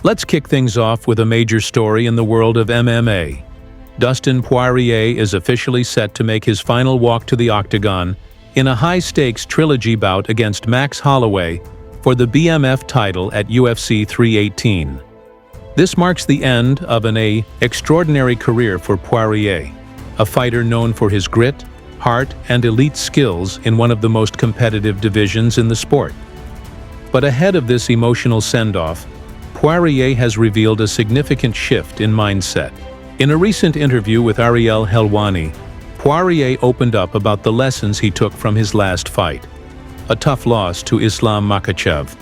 Let's kick things off with a major story in the world of MMA. Dustin Poirier is officially set to make his final walk to the Octagon in a high-stakes trilogy bout against Max Holloway for the BMF title at UFC 318. This marks the end of an extraordinary career for Poirier, a fighter known for his grit, heart, and elite skills in one of the most competitive divisions in the sport. But ahead of this emotional send-off, Poirier has revealed a significant shift in mindset. In a recent interview with Ariel Helwani, Poirier opened up about the lessons he took from his last fight, a tough loss to Islam Makhachev,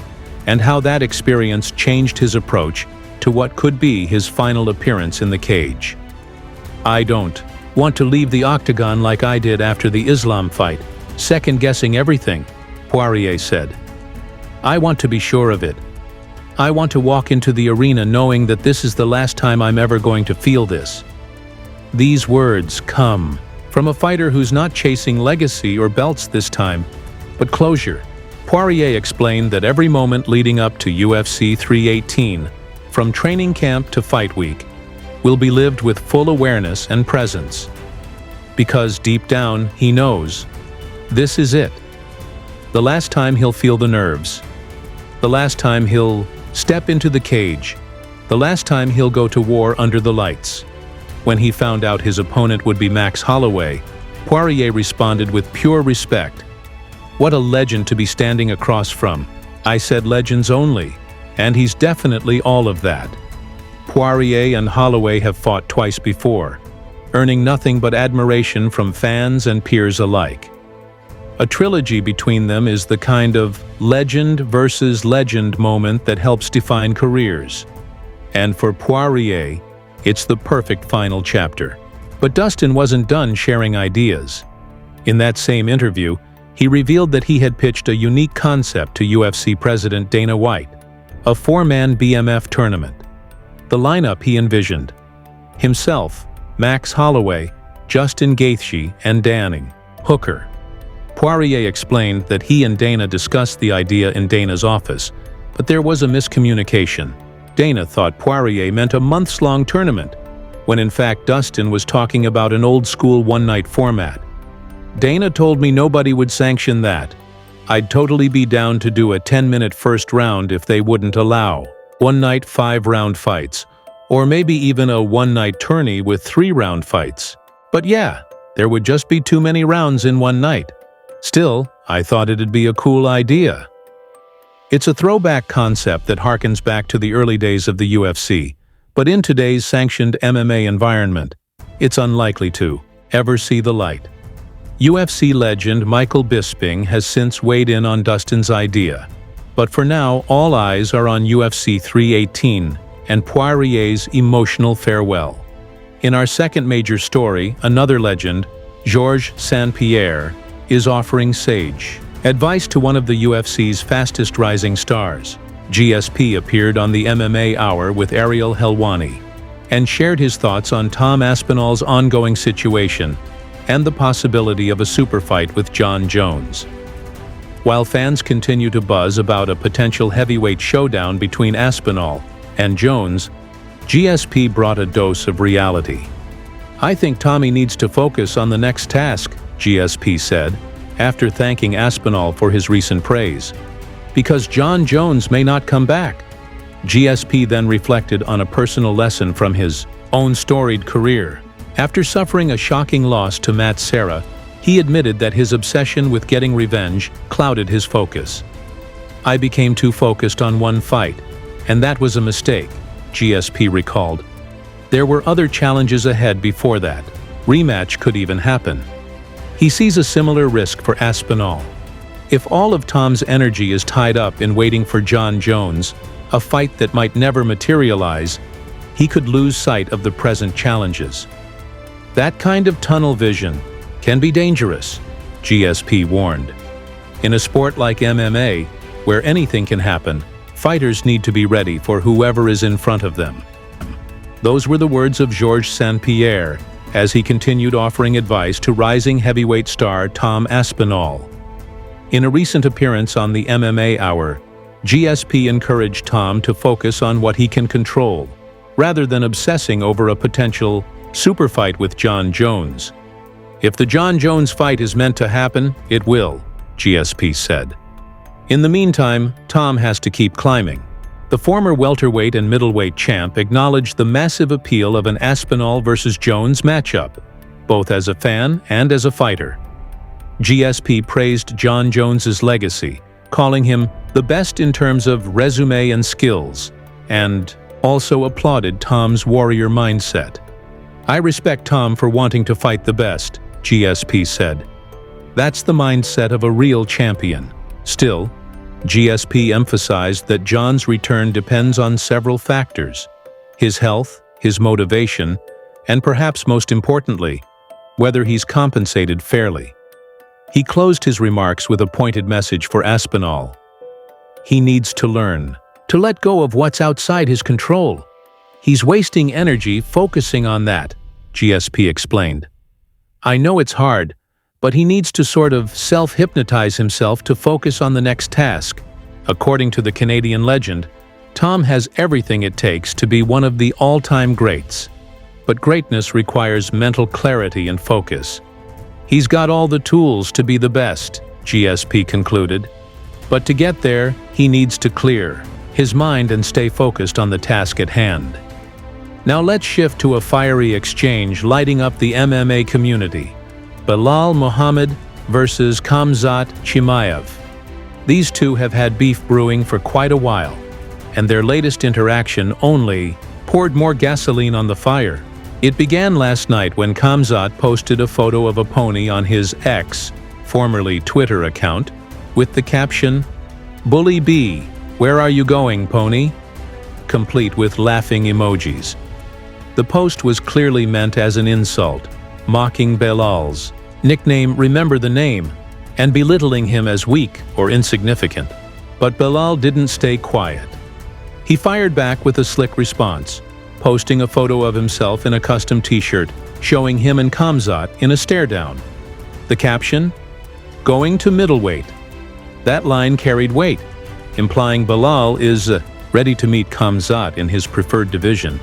and how that experience changed his approach to what could be his final appearance in the cage. "I don't want to leave the Octagon like I did after the Islam fight, second-guessing everything," Poirier said. "I want to be sure of it. I want to walk into the arena knowing that this is the last time I'm ever going to feel this." These words come from a fighter who's not chasing legacy or belts this time, but closure. Poirier explained that every moment leading up to UFC 318, from training camp to fight week, will be lived with full awareness and presence. Because deep down, he knows, this is it. The last time he'll feel the nerves. The last time he'll step into the cage. The last time he'll go to war under the lights. When he found out his opponent would be Max Holloway, Poirier responded with pure respect. "What a legend to be standing across from. I said legends only, and he's definitely all of that." Poirier and Holloway have fought twice before, earning nothing but admiration from fans and peers alike. A trilogy between them is the kind of legend versus legend moment that helps define careers. And for Poirier, it's the perfect final chapter. But Dustin wasn't done sharing ideas. In that same interview, he revealed that he had pitched a unique concept to UFC President Dana White, a four-man BMF tournament. The lineup he envisioned: himself, Max Holloway, Justin Gaethje, and Dan Hooker. Poirier explained that he and Dana discussed the idea in Dana's office, but there was a miscommunication. Dana thought Poirier meant a months-long tournament, when in fact Dustin was talking about an old-school one-night format. "Dana told me nobody would sanction that. I'd totally be down to do a 10-minute first round if they wouldn't allow one-night 5-round fights, or maybe even a one-night tourney with 3-round fights. But yeah, there would just be too many rounds in one night. Still, I thought it'd be a cool idea." It's a throwback concept that harkens back to the early days of the UFC, but in today's sanctioned MMA environment, it's unlikely to ever see the light. UFC legend Michael Bisping has since weighed in on Dustin's idea, but for now all eyes are on UFC 318 and Poirier's emotional farewell. In our second major story, another legend, Georges St-Pierre, is offering sage advice to one of the UFC's fastest-rising stars. GSP appeared on the MMA Hour with Ariel Helwani and shared his thoughts on Tom Aspinall's ongoing situation and the possibility of a super fight with Jon Jones. While fans continue to buzz about a potential heavyweight showdown between Aspinall and Jones, GSP brought a dose of reality. "I think Tommy needs to focus on the next task," GSP said, after thanking Aspinall for his recent praise, "because Jon Jones may not come back." GSP then reflected on a personal lesson from his own storied career. After suffering a shocking loss to Matt Serra, he admitted that his obsession with getting revenge clouded his focus. "I became too focused on one fight, and that was a mistake," GSP recalled. "There were other challenges ahead before that. Rematch could even happen." He sees a similar risk for Aspinall. If all of Tom's energy is tied up in waiting for Jon Jones, a fight that might never materialize, he could lose sight of the present challenges. That kind of tunnel vision can be dangerous, GSP warned. In a sport like MMA, where anything can happen, fighters need to be ready for whoever is in front of them. Those were the words of Georges St-Pierre as he continued offering advice to rising heavyweight star Tom Aspinall. In a recent appearance on the MMA Hour, GSP encouraged Tom to focus on what he can control, rather than obsessing over a potential super fight with Jon Jones. "If the Jon Jones fight is meant to happen, it will," GSP said. In the meantime, Tom has to keep climbing. The former welterweight and middleweight champ acknowledged the massive appeal of an Aspinall versus Jones matchup, both as a fan and as a fighter. GSP praised Jon Jones's legacy, calling him the best in terms of resume and skills, and also applauded Tom's warrior mindset. "I respect Tom for wanting to fight the best," GSP said. "That's the mindset of a real champion." Still, GSP emphasized that Jon's return depends on several factors: his health, his motivation, and perhaps most importantly, whether he's compensated fairly. He closed his remarks with a pointed message for Aspinall. "He needs to learn, to let go of what's outside his control. He's wasting energy focusing on that," GSP explained. "I know it's hard, but he needs to sort of self-hypnotize himself to focus on the next task." According to the Canadian legend, Tom has everything it takes to be one of the all-time greats. But greatness requires mental clarity and focus. "He's got all the tools to be the best," GSP concluded. "But to get there, he needs to clear his mind and stay focused on the task at hand." Now let's shift to a fiery exchange lighting up the MMA community. Belal Muhammad versus Khamzat Chimaev. These two have had beef brewing for quite a while, and their latest interaction only poured more gasoline on the fire. It began last night when Khamzat posted a photo of a pony on his X, formerly Twitter account, with the caption, "Bully B, where are you going, pony?" complete with laughing emojis. The post was clearly meant as an insult, mocking Belal's nickname Remember the Name, and belittling him as weak or insignificant. But Belal didn't stay quiet. He fired back with a slick response, posting a photo of himself in a custom t-shirt showing him and Khamzat in a stare-down. The caption, "Going to middleweight." That line carried weight, implying Belal is ready to meet Khamzat in his preferred division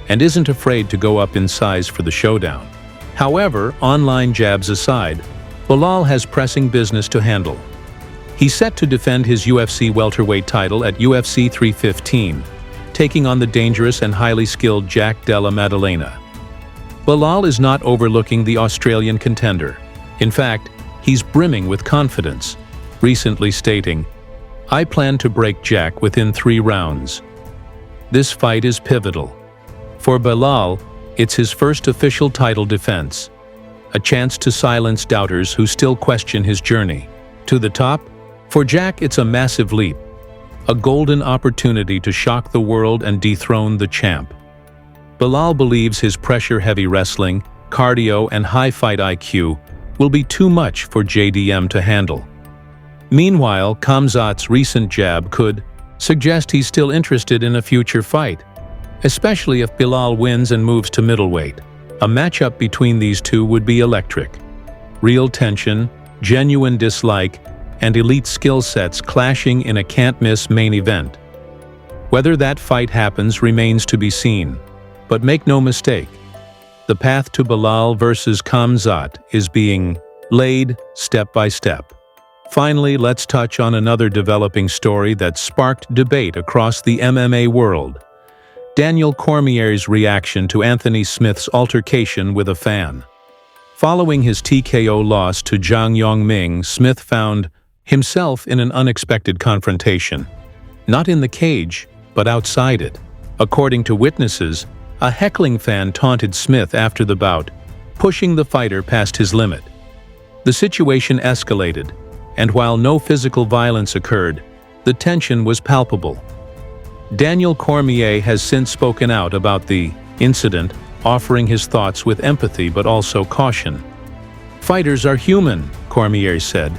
and isn't afraid to go up in size for the showdown. However, online jabs aside, Belal has pressing business to handle. He's set to defend his UFC welterweight title at UFC 315, taking on the dangerous and highly skilled Jack Della Maddalena. Belal is not overlooking the Australian contender. In fact, he's brimming with confidence, recently stating, "I plan to break Jack within 3 rounds." This fight is pivotal. For Belal, it's his first official title defense, a chance to silence doubters who still question his journey to the top. For Jack, it's a massive leap, a golden opportunity to shock the world and dethrone the champ. Belal believes his pressure-heavy wrestling, cardio, and high fight IQ will be too much for JDM to handle. Meanwhile, Khamzat's recent jab could suggest he's still interested in a future fight, especially if Belal wins and moves to middleweight. A matchup between these two would be electric. Real tension, genuine dislike, and elite skill sets clashing in a can't-miss main event. Whether that fight happens remains to be seen, but make no mistake, the path to Belal versus Khamzat is being laid step by step. Finally, let's touch on another developing story that sparked debate across the MMA world. Daniel Cormier's reaction to Anthony Smith's altercation with a fan. Following his TKO loss to Zhang Yongming, Smith found himself in an unexpected confrontation. Not in the cage, but outside it. According to witnesses, a heckling fan taunted Smith after the bout, pushing the fighter past his limit. The situation escalated, and while no physical violence occurred, the tension was palpable. Daniel Cormier has since spoken out about the incident, offering his thoughts with empathy but also caution. "Fighters are human," Cormier said.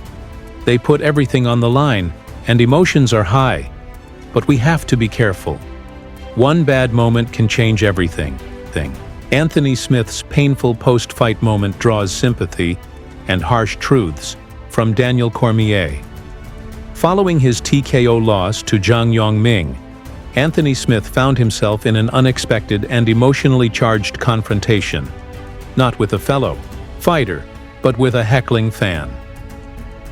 "They put everything on the line, and emotions are high. But we have to be careful. One bad moment can change everything." Anthony Smith's painful post-fight moment draws sympathy and harsh truths from Daniel Cormier. Following his TKO loss to Zhang Yongming, Anthony Smith found himself in an unexpected and emotionally charged confrontation, not with a fellow fighter, but with a heckling fan.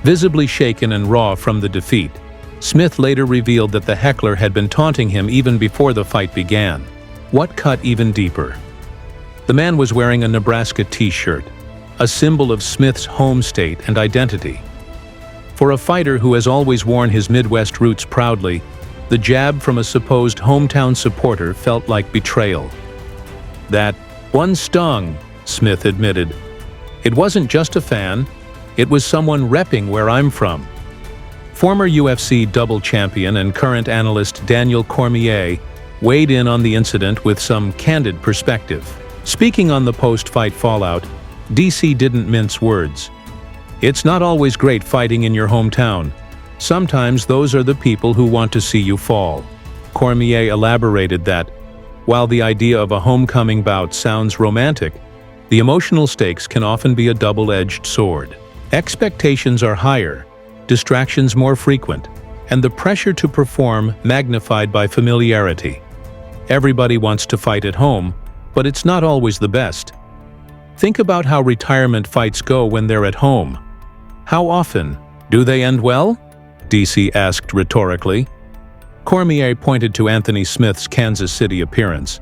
Visibly shaken and raw from the defeat, Smith later revealed that the heckler had been taunting him even before the fight began. What cut even deeper? The man was wearing a Nebraska t-shirt, a symbol of Smith's home state and identity. For a fighter who has always worn his Midwest roots proudly, the jab from a supposed hometown supporter felt like betrayal. "That one stung," Smith admitted. "It wasn't just a fan, it was someone repping where I'm from." Former UFC double champion and current analyst Daniel Cormier weighed in on the incident with some candid perspective. Speaking on the post-fight fallout, DC didn't mince words. "It's not always great fighting in your hometown. Sometimes those are the people who want to see you fall." Cormier elaborated that, while the idea of a homecoming bout sounds romantic, the emotional stakes can often be a double-edged sword. Expectations are higher, distractions more frequent, and the pressure to perform magnified by familiarity. Everybody wants to fight at home, but it's not always the best. Think about how retirement fights go when they're at home. How often? Do they end well? DC asked rhetorically. Cormier pointed to Anthony Smith's Kansas City appearance,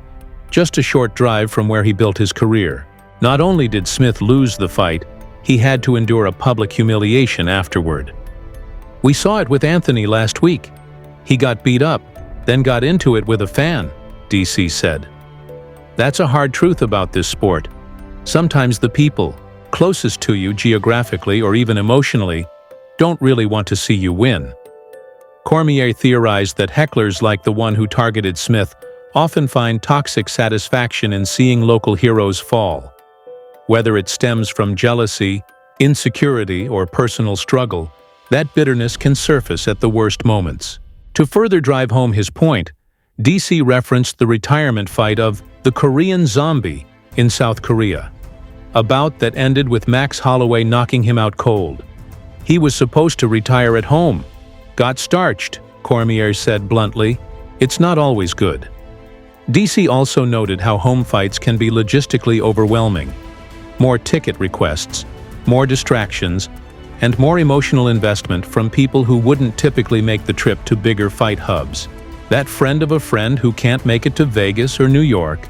just a short drive from where he built his career. Not only did Smith lose the fight, he had to endure a public humiliation afterward. "We saw it with Anthony last week. He got beat up, then got into it with a fan," DC said. That's a hard truth about this sport. Sometimes the people closest to you geographically or even emotionally don't really want to see you win. Cormier theorized that hecklers like the one who targeted Smith often find toxic satisfaction in seeing local heroes fall. Whether it stems from jealousy, insecurity, or personal struggle, that bitterness can surface at the worst moments. To further drive home his point, DC referenced the retirement fight of the Korean Zombie in South Korea, a bout that ended with Max Holloway knocking him out cold. "He was supposed to retire at home. Got starched," Cormier said bluntly. "It's not always good." DC also noted how home fights can be logistically overwhelming. More ticket requests, more distractions, and more emotional investment from people who wouldn't typically make the trip to bigger fight hubs. That friend of a friend who can't make it to Vegas or New York,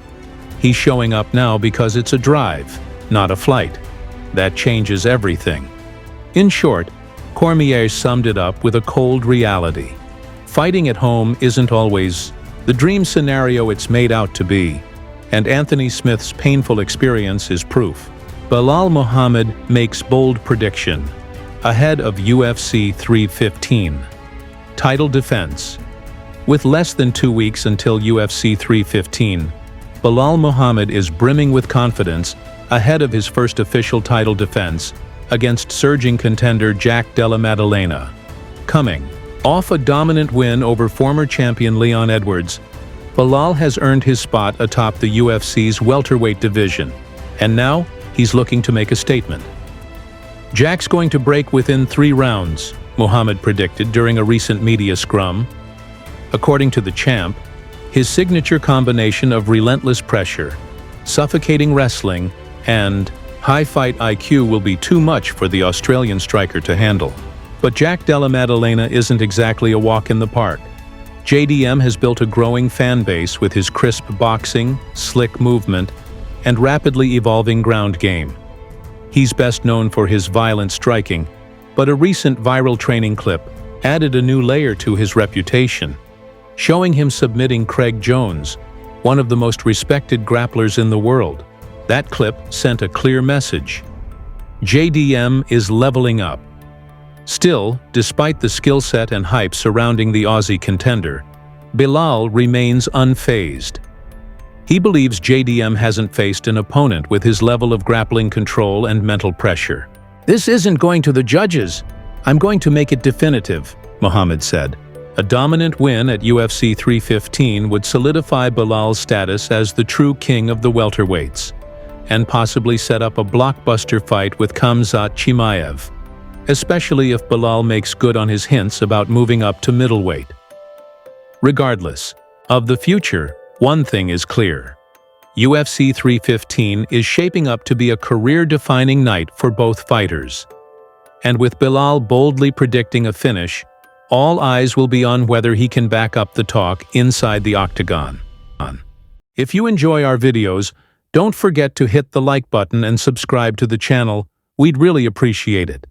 he's showing up now because it's a drive, not a flight. That changes everything. In short, Cormier summed it up with a cold reality. Fighting at home isn't always the dream scenario it's made out to be, and Anthony Smith's painful experience is proof. Belal Muhammad makes bold prediction. Ahead of UFC 315. Title defense. With less than 2 weeks until UFC 315, Belal Muhammad is brimming with confidence ahead of his first official title defense against surging contender Jack Della Maddalena. Coming off a dominant win over former champion Leon Edwards, Belal has earned his spot atop the UFC's welterweight division, and now he's looking to make a statement. Jack's going to break within 3 rounds, Muhammad predicted during a recent media scrum. According to the champ, his signature combination of relentless pressure, suffocating wrestling, and high fight IQ will be too much for the Australian striker to handle. But Jack Della Maddalena isn't exactly a walk in the park. JDM has built a growing fan base with his crisp boxing, slick movement, and rapidly evolving ground game. He's best known for his violent striking, but a recent viral training clip added a new layer to his reputation, showing him submitting Craig Jones, one of the most respected grapplers in the world. That clip sent a clear message. JDM is leveling up. Still, despite the skill set and hype surrounding the Aussie contender, Belal remains unfazed. He believes JDM hasn't faced an opponent with his level of grappling control and mental pressure. "This isn't going to the judges. I'm going to make it definitive," Muhammad said. A dominant win at UFC 315 would solidify Belal's status as the true king of the welterweights, and possibly set up a blockbuster fight with Khamzat Chimaev. especially if Belal makes good on his hints about moving up to middleweight. Regardless of the future, one thing is clear. UFC 315 is shaping up to be a career-defining night for both fighters. And with Belal boldly predicting a finish, all eyes will be on whether he can back up the talk inside the octagon. If you enjoy our videos, don't forget to hit the like button and subscribe to the channel. We'd really appreciate it.